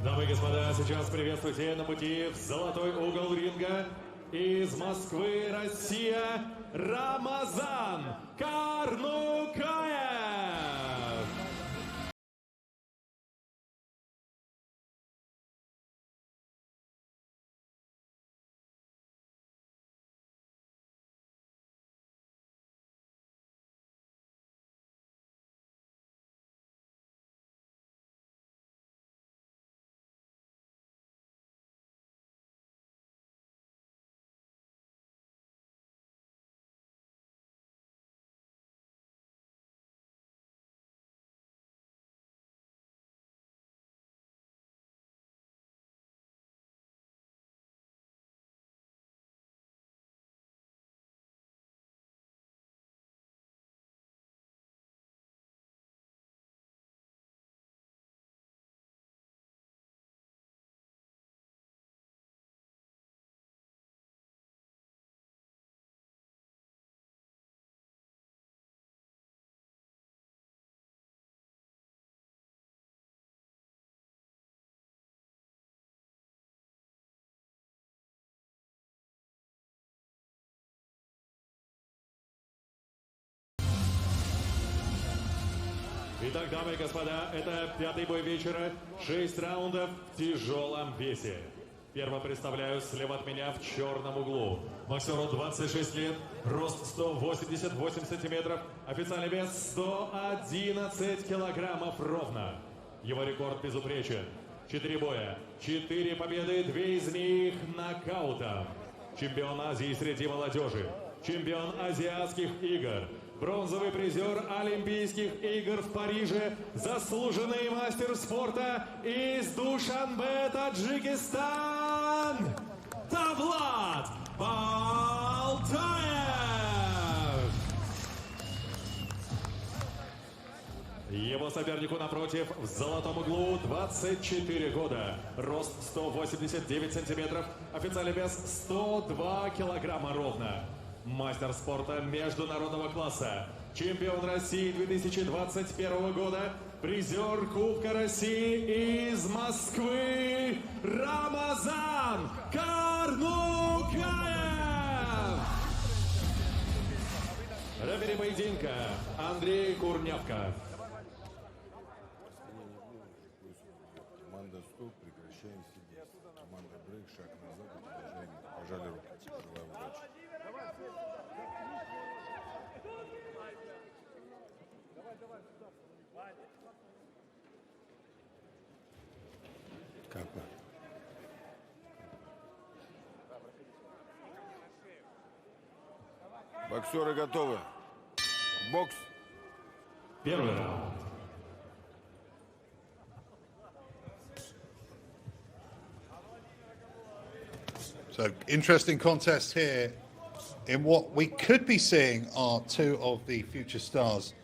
Дамы и господа, сейчас приветствуйте на пути в золотой угол ринга из Москвы, Россия, Рамазан Карнукаев! Итак, дамы и господа, это пятый бой вечера, 6 раундов в тяжелом весе. Первым представляю слева от меня в черном углу. Боксеру 26 лет, рост 188 сантиметров, официальный вес 111 килограммов ровно. Его рекорд безупречен. 4 боя, 4 победы, 2 из них нокаутом. Чемпион Азии среди молодежи, чемпион азиатских игр, бронзовый призер Олимпийских игр в Париже, заслуженный мастер спорта из Душанбе, Таджикистан, Davlat Boltaev! Его сопернику напротив в золотом углу 24 года, рост 189 сантиметров, официальный вес 102 килограмма ровно. Мастер спорта международного класса, чемпион России 2021 года, призер Кубка России из Москвы, Рамазан Карнукаев! Рефери поединка Андрей Курнявка. Команда стоп, прекращаем сидеть. Команда брейк, шаг назад и продолжаем. Пожали руку. Желаю удачи. Капа. Боксеры готовы. Бокс. Первый раунд. So, interesting contest here in what we could be seeing are two of the future stars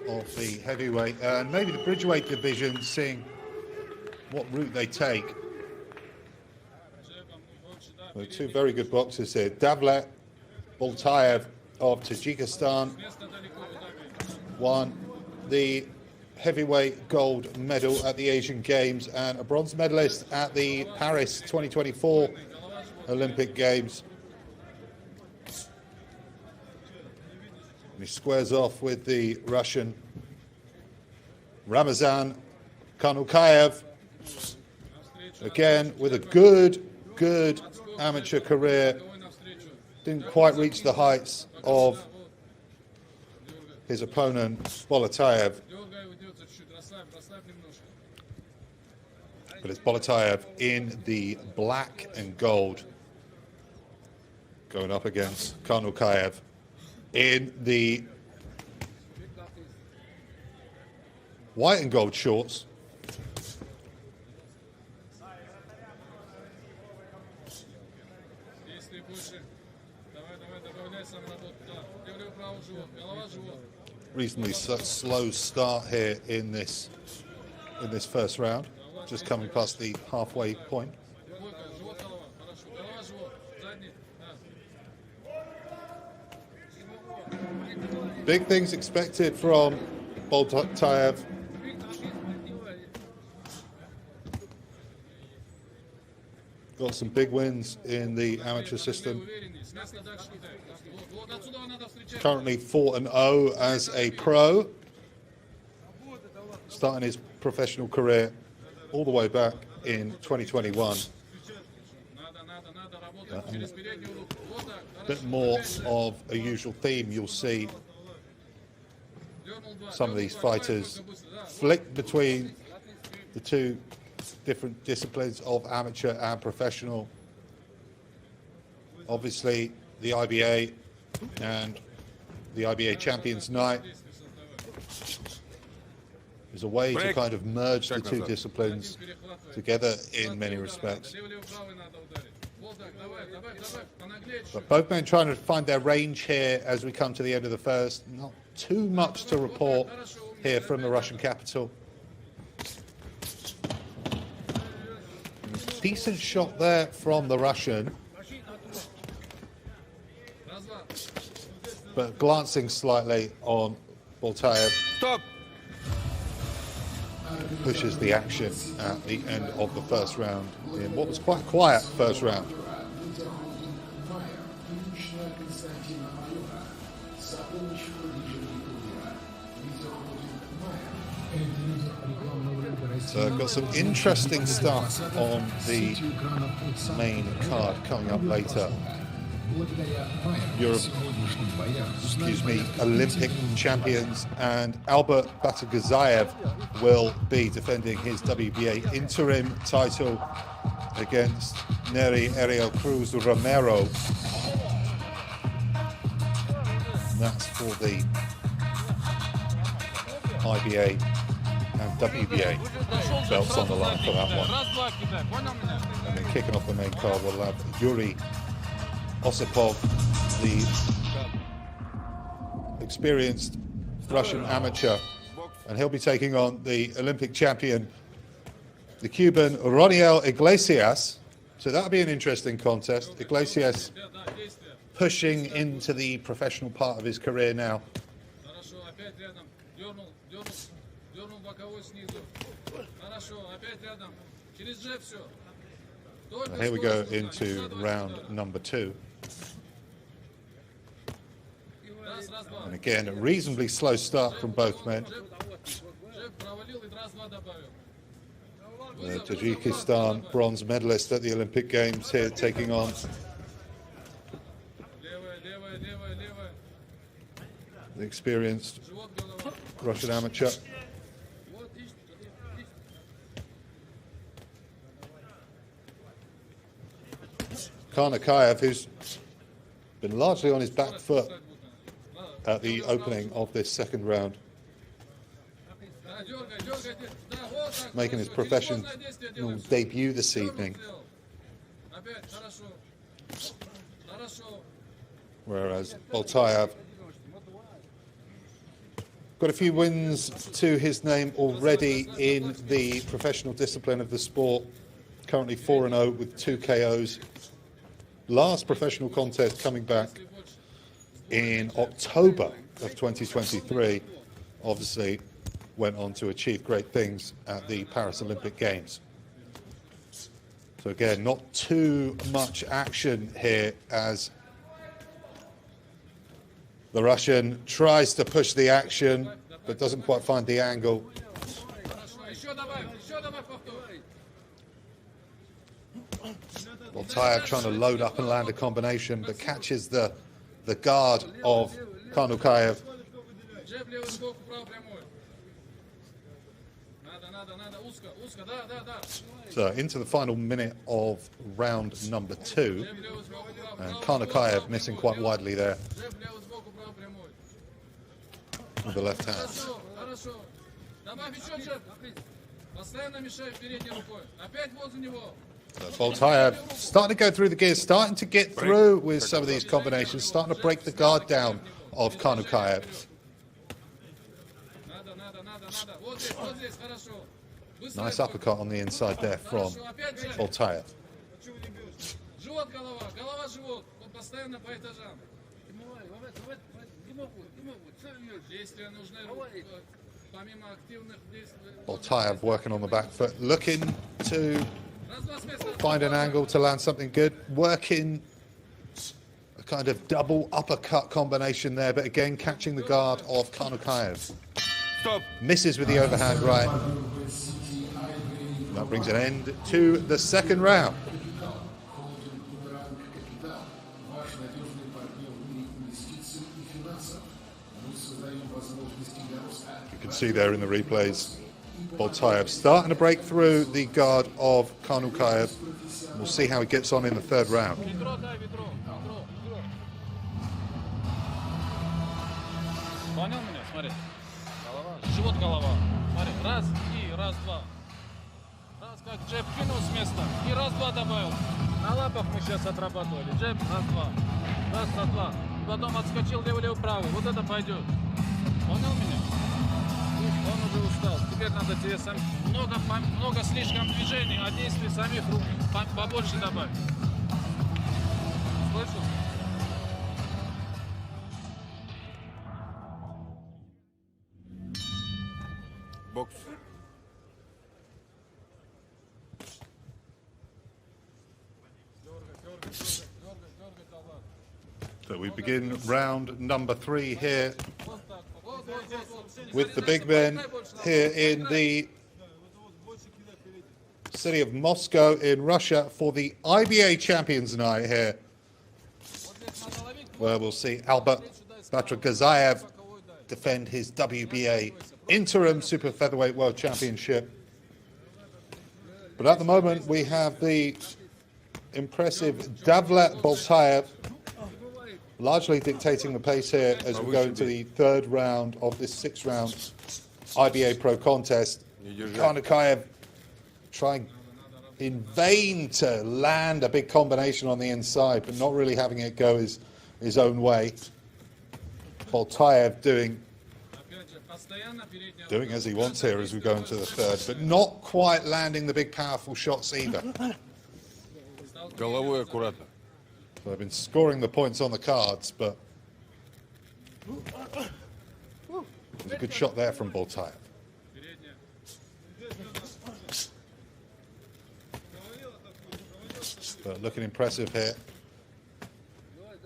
of the heavyweight and maybe the bridgeweight division, seeing what route they take. So two very good boxers here. Davlat, Boltaev of Tajikistan won the heavyweight gold medal at the Asian Games and a bronze medalist at the Paris 2024 Olympic Games. And he squares off with the Russian Ramazan Karnukaev, again with a good amateur career. Didn't quite reach the heights of his opponent Boltaev, but it's Boltaev in the black and gold going up against Karnukaev in the white and gold shorts. Reasonably slow start here in this first round, just coming past the halfway point. Big things expected from Boltaev. got some big wins in the amateur system. Currently 4-0 as a pro, starting his professional career all the way back in 2021. A bit more of a usual theme you'll see. Some of these fighters flick between the two different disciplines of amateur and professional. Obviously, the IBA and the IBA Champions Night is a way to kind of merge the two disciplines together in many respects. But both men trying to find their range here as we come to the end of the first. Not too much to report here from the Russian capital. Decent shot there from the Russian, but glancing slightly on Boltaev. Stop! Pushes the action at the end of the first round in what was quite a quiet first round. So I've got some interesting stuff on the main card coming up later. Olympic champions, and Albert Batagazayev will be defending his WBA interim title against Neri Ariel Cruz Romero. And that's for the IBA and WBA belts on the line for that one. And then kicking off the main card, we'll have Yuri Osipov, the experienced Russian amateur, and he'll be taking on the Olympic champion, the Cuban Roniel Iglesias. So that'll be an interesting contest. Iglesias pushing into the professional part of his career now. And here we go into round number 2. And again, a reasonably slow start from both men. The Tajikistan bronze medalist at the Olympic Games here taking on the experienced Russian amateur. Karnukaev, who's been largely on his back foot at the opening of this second round, making his professional debut this evening. Whereas Boltaev got a few wins to his name already in the professional discipline of the sport. Currently 4-0 with 2 KOs. Last professional contest coming back in October of 2023. Obviously went on to achieve great things at the Paris Olympic Games. So again, not too much action here as the Russian tries to push the action but doesn't quite find the angle. Boltaev trying to load up and land a combination, but catches the guard of Karnukaev. So into the final minute of round number 2, and Karnukaev missing quite widely there with the left hand. Boltaev starting to go through the gears, starting to get through with some of these combinations, starting to break the guard down of Karnukaev. Nice uppercut on the inside there from Boltaev. Boltaev working on the back foot, looking to find an angle to land something good. Working a kind of double uppercut combination there, but again catching the guard of Karnukaev. Stop. Misses with the overhand right. That brings an end to the second round. You can see there in the replays, Boltaev starting to break through the guard of Karnukaev. We'll see how he gets on in the third round. Понял меня? Смотри. Живот, голова. Смотри. Раз, и раз, два. Раз, как джеб кинул с места. И раз, два добавил. На лапах мы сейчас отрабатывали. Джеб, раз, два. Раз, раз, два. И потом отскочил левый, правый. Вот это пойдет. Понял меня? Он уже устал. Теперь надо тебе сам много слишком движений, а действий самих рук побольше добавить. Слышал? Бокс. So we begin round number 3 here with the big men here in the city of Moscow in Russia for the IBA Champions Night here, where we'll see Albert Batragazayev defend his WBA interim super featherweight world championship. But at the moment we have the impressive Davlat Boltaev largely dictating the pace here as we go into the third round of this 6-round IBA Pro contest. Karnukaev trying in vain to land a big combination on the inside, but not really having it go his own way. Boltaev doing as he wants here as we go into the third, but not quite landing the big powerful shots either. Головой аккуратно. So they've been scoring the points on the cards, but there's a good shot there from Boltaev. But looking impressive here.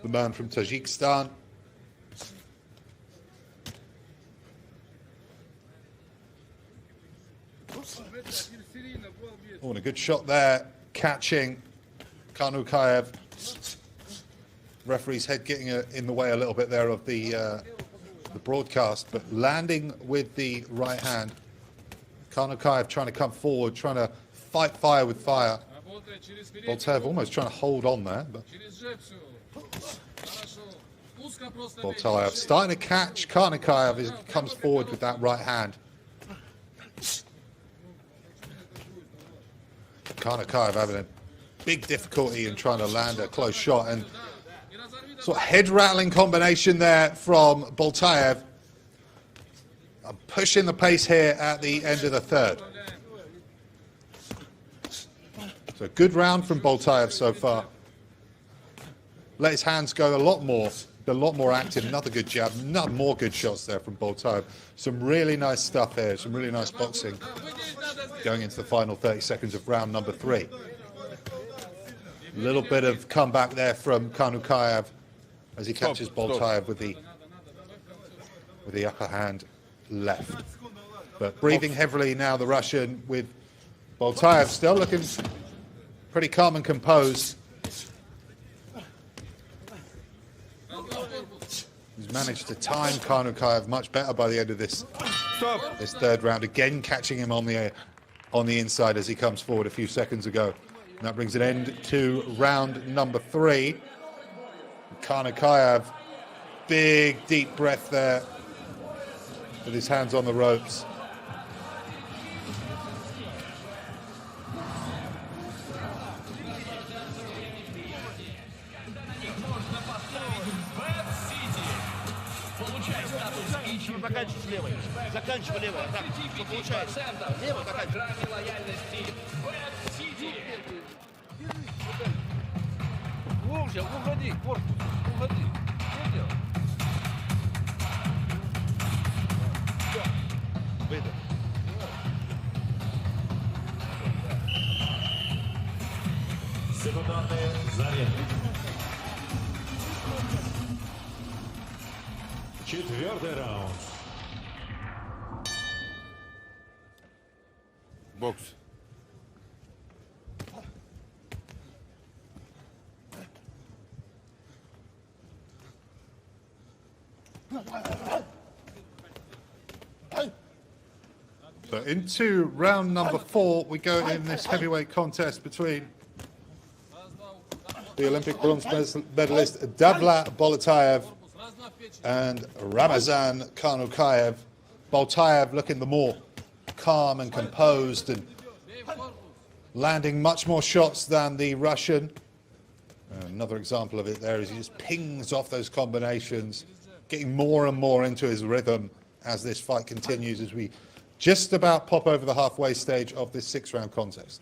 The man from Tajikistan. Oh, and a good shot there, catching Karnukaev. Referee's head getting in the way a little bit there of the broadcast, but landing with the right hand. Karnukaev trying to come forward, trying to fight fire with fire. Boltaev almost trying to hold on there, but Boltaev starting to catch Karnukaev as he comes forward with that right hand. Karnukaev having a big difficulty in trying to land a close shot, and sort of head-rattling combination there from Boltaev. Pushing the pace here at the end of the third. So good round from Boltaev so far. Let his hands go a lot more active. Another good jab, more good shots there from Boltaev. Some really nice stuff here, some really nice boxing going into the final 30 seconds of round number 3. A little bit of comeback there from Karnukaev as he catches Boltaev with the upper hand left. But breathing heavily now, the Russian, with Boltaev still looking pretty calm and composed. He's managed to time Karnukaev much better by the end of this third round. Again catching him on the inside as he comes forward a few seconds ago. And that brings an end to round number 3. Karnukaev, big deep breath there with his hands on the ropes. Заканчивай левой. Заканчивай левой. Так, что получается? Левой заканчивай. Глубже, уходи, корпус. Уходи. Что делать? Выдох. Секундантные заметки. Четвертый раунд. Бокс. So into round number 4, we go in this heavyweight contest between the Olympic bronze medalist Davlat Boltaev and Ramazan Karnukaev. Boltaev looking the more calm and composed and landing much more shots than the Russian. Another example of it there is he just pings off those combinations, getting more and more into his rhythm as this fight continues, as we just about pop over the halfway stage of this 6-round contest.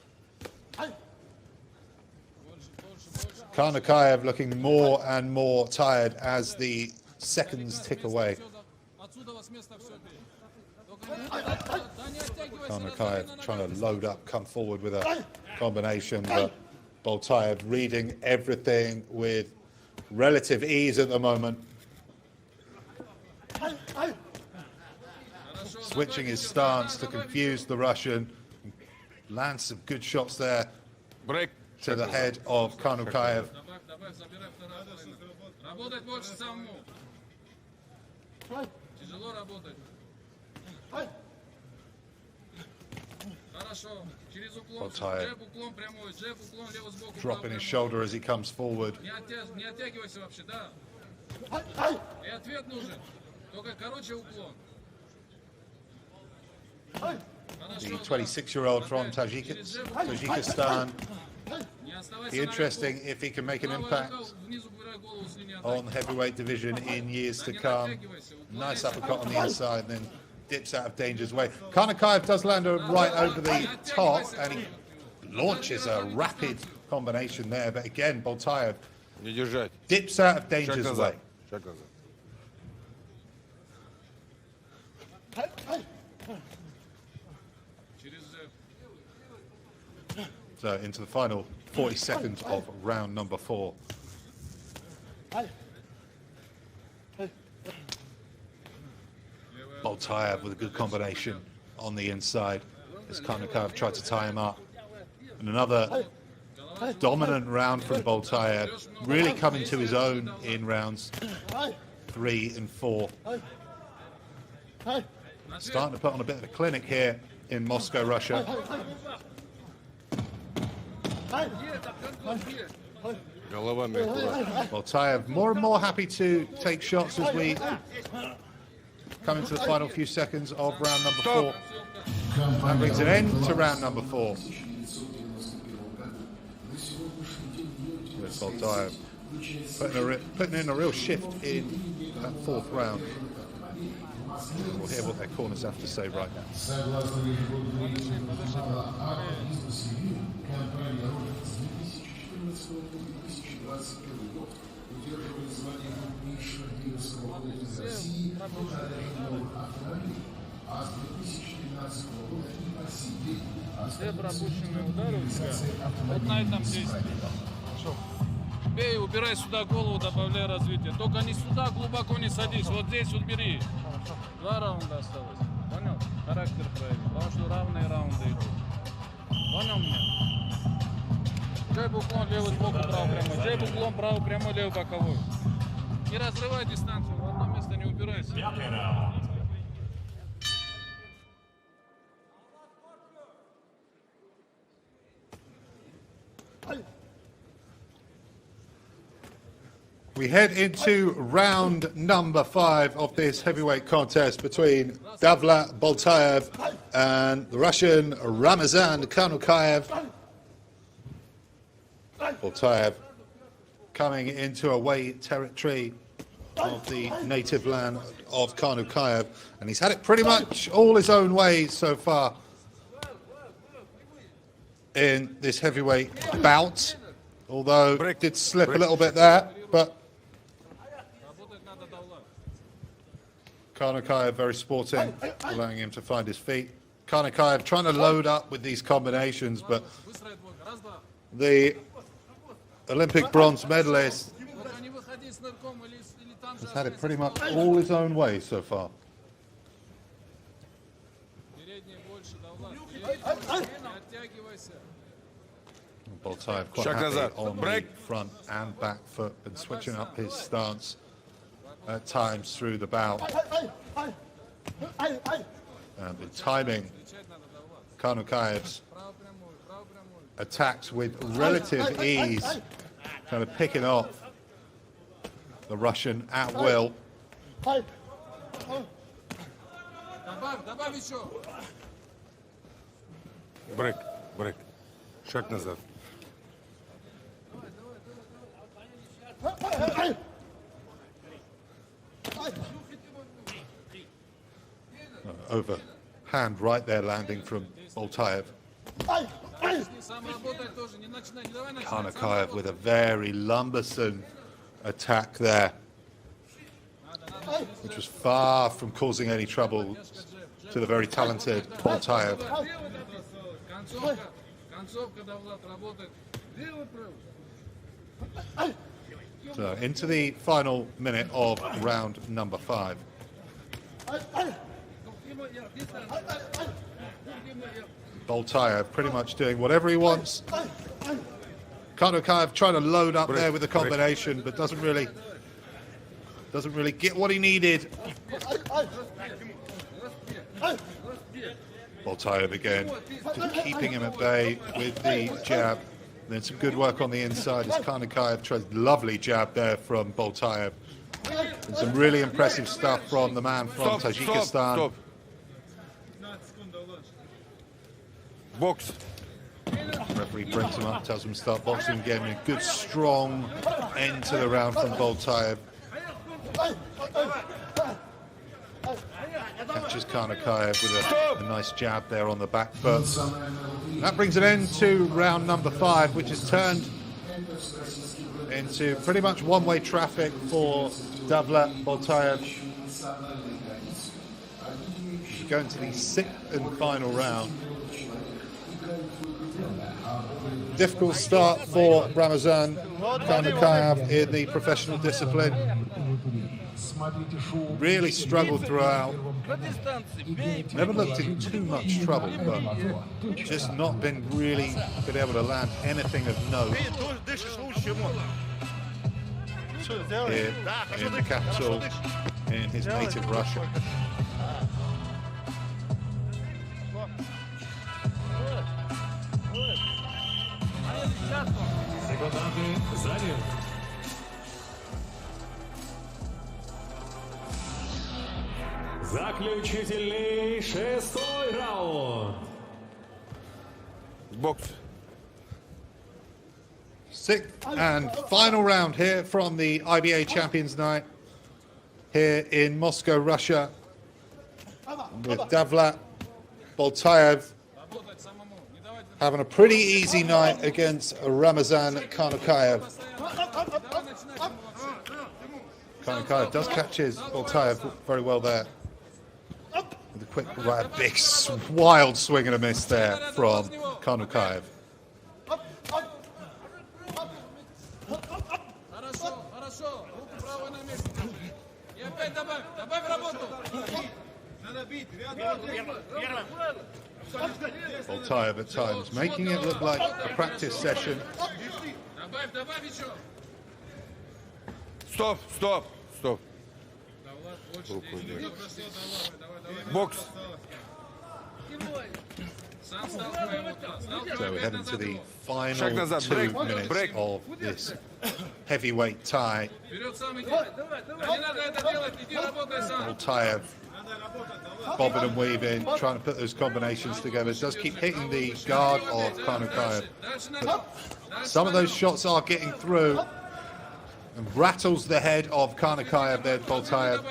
Karnukaev looking more and more tired as the seconds tick away. Karnukaev trying to load up, come forward with a combination, but Boltaev reading everything with relative ease at the moment. Switching his stance to confuse the Russian. Lands some good shots there Break. to the head of Karnukaev. Boltaev dropping his shoulder as he comes forward. The 26-year-old from Tajikistan. Be interesting if he can make an impact on the heavyweight division in years to come. Nice uppercut on the inside and then dips out of danger's way. Karnukaev does land a right over the top and he launches a rapid combination there, but again Boltaev Не держать. dips out of Шаг danger's назад. way. Шаг назад. So into the final 40 seconds of round number 4. Boltaev with a good combination on the inside as Karnukaev tried to tie him up. And another dominant round from Boltaev, really coming to his own in rounds 3 and 4. Starting to put on a bit of a clinic here in Moscow, Russia. Головами аккуратно. Boltaev more and more happy to take shots as we come into the final few seconds of round number 4. That brings an end to round number 4. With Boltaev putting in a real shift in that 4th round. We'll hear what their corners have to say right now. Все пропущенные удары у тебя вот на этом действии. Бей, убирай сюда голову, добавляй развитие. Только не сюда, глубоко не садись. Вот здесь вот бери. 2 раунда осталось. Понял? Характер прояви. Потому что равные раунды идут. Понял меня? Джеб уклон, левый сбоку, правый прямой. Джеб уклон, правый прямой, левый боковой. Не разрывай дистанцию, в одно место не упирайся. Пятый раунд. We head into round number 5 of this heavyweight contest between Davlat Boltaev and the Russian Ramazan Karnukaev. Boltaev coming into away territory of the native land of Karnukaev, and he's had it pretty much all his own way so far in this heavyweight bout, although it did slip a little bit there, but Karnukaev very sporting, allowing him to find his feet. Karnukaev trying to load up with these combinations, but the Olympic bronze medalist, has had it pretty much all his own way so far. Boltaev quite happy on the front and back foot and switching up his stance at times through the bout. And the timing, Karnukaev's attacks with relative ease, kind of picking off the Russian at will. Брейк, брейк. Шаг назад. Overhand right there landing from Boltaev. Karnukaev with a very lumbersome attack there, which was far from causing any trouble to the very talented Boltaev. So into the final minute of round number 5. Boltaev pretty much doing whatever he wants. Karnukaev trying to load up there with the combination, but doesn't really get what he needed. Boltaev again, just keeping him at bay with the jab. And then some good work on the inside as Karnukaev tries lovely jab there from Boltaev. And some really impressive stuff from the man from Tajikistan. Box. Referee brings him up, tells him to start boxing again. A good strong end to the round from Boltaev. Catches Karnukaev with a nice jab there on the back foot. That brings an end to round number 5, which has turned into pretty much one-way traffic for Davlat Boltaev. Going to the 6th and final round. Difficult start for Ramazan Karnukaev in the professional discipline. Really struggled throughout. Never looked in too much trouble, but just not been able to land anything of note here in the capital, in his native Russia. Заключительный 6-й раунд. Box. 6th and final round here from the IBA Champions Night here in Moscow, Russia, with Davlat Boltaev having a pretty easy night against Ramazan Karnukaev. Karnukaev does catch his Boltaev very well there. With a quick, right, a big, wild swing and a miss there from Karnukaev. Boltaev at times making it look like a practice session. Stop, stop, stop. Box. So we're heading to the final 2 minutes of this heavyweight tie. Boltaev bobbing and weaving, trying to put those combinations together. Does keep hitting the guard of Karnukaev. But some of those shots are getting through and rattles the head of Karnukaev there, Boltaev.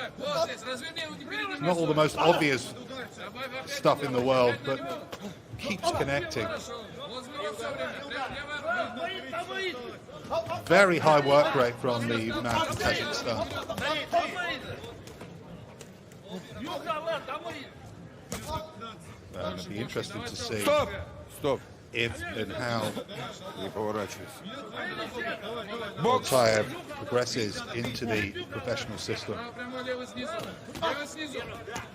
Not all the most obvious stuff in the world, but keeps connecting. Very high work rate from the man from Tajikistan. It'll be interesting to see. Stop, stop. if and how Не поворачивайся. Boltaev progresses into the professional system. Право прямой, левый снизу. Левый снизу. Хорошо.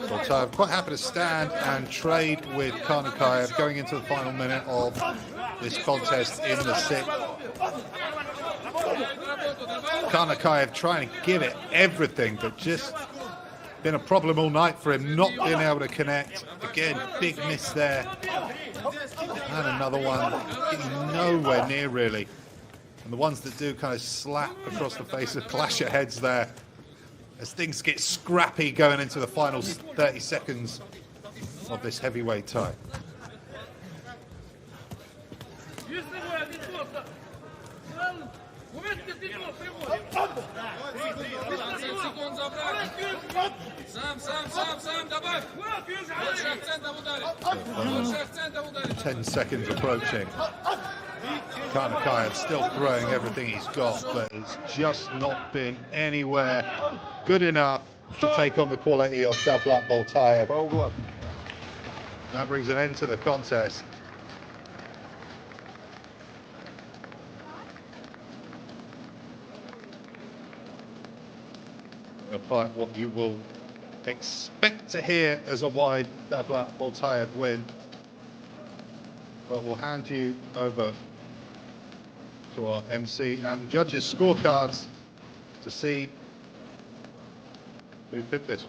Boltaev quite happy to stand and trade with Karnukaev going into the final minute of this contest in the sixth. Karnukaev trying to give it everything, but just been a problem all night for him, not being able to connect. Again, big miss there. And another one, getting nowhere near really. And the ones that do kind of slap across the face of clash of heads there. As things get scrappy going into the final 30 seconds of this heavyweight tie. Сам, добавь. Больше акцента в ударе. Больше акцента в ударе. 10 seconds approaching. Karnukaev still throwing everything he's got, but it's just not been anywhere good enough to take on the quality of Davlat Boltaev. That brings an end to the contest. A fight what you will expect to hear as a wide Davlat Boltaev win. But we'll hand you over to our MC and judges' scorecards to see who picked this.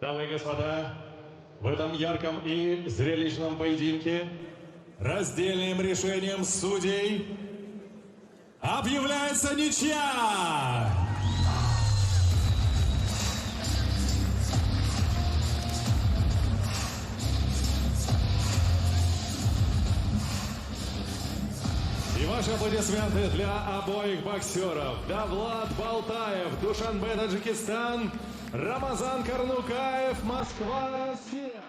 Дамы и господа, в этом ярком и зрелищном поединке раздельным решением судей объявляется ничья! И ваши аплодисменты для обоих боксеров. Давлат Болтаев, Душанбе, Таджикистан. Рамазан Карнукаев, Москва, Россия.